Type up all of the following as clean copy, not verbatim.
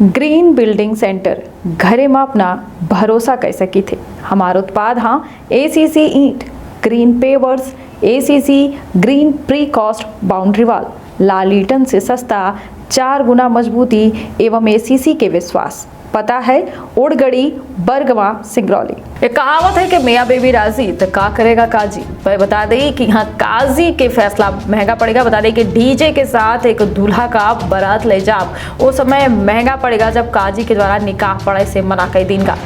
Green building centre घरे में अपना भरोसा कर सकी थे। हमारा उत्पाद हाँ ACC ईंट, green pavers, ACC green precast boundary wall, लाल ईटन से सस्ता, 4 गुना मजबूती एवं ACC के विश्वास। पता है ओड़गड़ी, बरगवा, सिंगरौली। एक कहावत है कि मियाँ बीवी राजी तो का करेगा काजी। बता दें कि यहाँ काजी के फैसला महंगा पड़ेगा। बता दें कि डीजे के साथ एक दूल्हा का बारात ले जाओ, वो समय महंगा पड़ेगा जब काजी के द्वारा निकाह पढ़े से मना कई दिन का।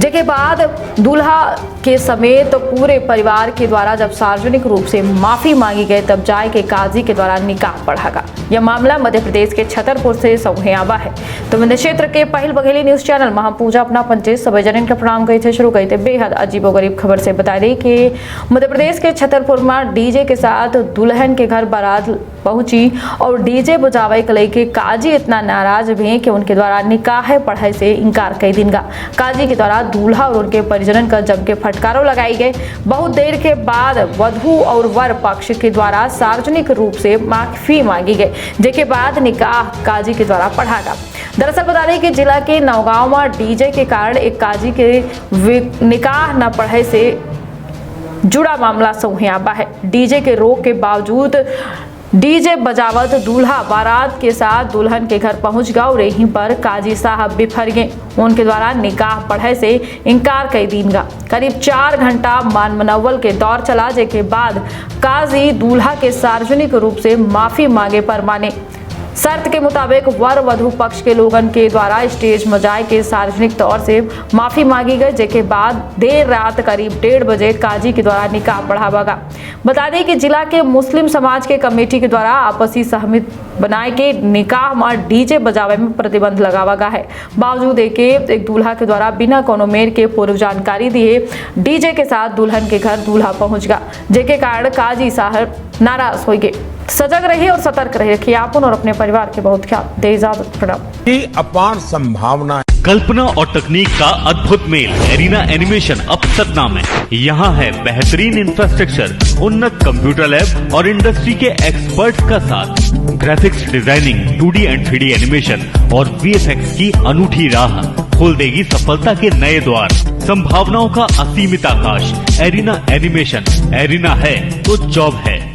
जिसके बाद दूल्हा के समेत पूरे परिवार के द्वारा जब सार्वजनिक रूप से माफी मांगी गई तब जाए के काजी के द्वारा निकाह पढ़ागा। यह मामला मध्य प्रदेश के छतरपुर से सामने आवा है। तो विंध्य क्षेत्र के पहल बघेली न्यूज चैनल महापूजा अपना पंचे सभी जनन का प्रणाम गए थे शुरू गए थे बेहद अजीबोगरीब खबर से। बता दें कि मध्य प्रदेश के छतरपुर में डीजे के साथ दुल्हन के घर बारात पहुंची और डीजे बजावे के लेके काजी इतना नाराज भी कि उनके द्वारा निकाह पढ़ाई से इनकार कई दिन का। काजी के द्वारा दूल्हा और उनके परिजनन का जम के फटकारों लगाई गए। बहुत देर के बाद वधू और वर पक्ष के द्वारा सार्वजनिक रूप से माफी मांगी गई, जिसके बाद निकाह काजी के द्वारा पढ़ा गया। दरअसल बता दें कि जिला के नौगांव में डीजे के कारण एक काजी के निकाह न पढ़े से जुड़ा मामला सामने आया है। डीजे के रोक के बावजूद डीजे बजावत दूल्हा बारात के साथ दुल्हन के घर पहुंच गया और यहीं पर काजी साहब बिफर गए। उनके द्वारा निकाह पढ़े से इनकार कई दिन का। करीब 4 घंटा मान मनव्वल के दौर चला, जिसके बाद काजी दूल्हा के सार्वजनिक रूप से माफी मांगे पर माने। शर्त के मुताबिक वर वधु पक्ष के लोगन के द्वारा स्टेज मजाए के सार्वजनिक तौर से माफी मांगी गई, जिसके बाद देर रात करीब 1:30 बजे काजी के द्वारा निकाह पढ़ावा गया। बता दें कि जिला के मुस्लिम समाज के कमेटी के द्वारा आपसी सहमति बनाए के निकाह में डीजे बजावे में प्रतिबंध लगावा गया है। बावजूद एक दूल्हा के द्वारा बिना कोनो मेर के पूर्व जानकारी दिए डीजे के साथ दुल्हन के घर दूल्हा पहुंच गया, जिसके कारण काजी साहब नाराज हो गए। सजग रहिए और सतर्क रहिए, रखिए आपन और अपने परिवार के बहुत ख्याल। दे इजाजत, प्रणाम। अपार संभावना, कल्पना और तकनीक का अद्भुत मेल। एरिना एनिमेशन अब सतना में। यहाँ है बेहतरीन इंफ्रास्ट्रक्चर, उन्नत कंप्यूटर लैब और इंडस्ट्री के एक्सपर्ट का साथ। Graphics designing, 2D and 3D animation और VFX की अनूठी राह खोल देगी सफलता के नए द्वार। संभावनाओं का असीमित आकाश। एरिना एनिमेशन, एरिना है तो जॉब है।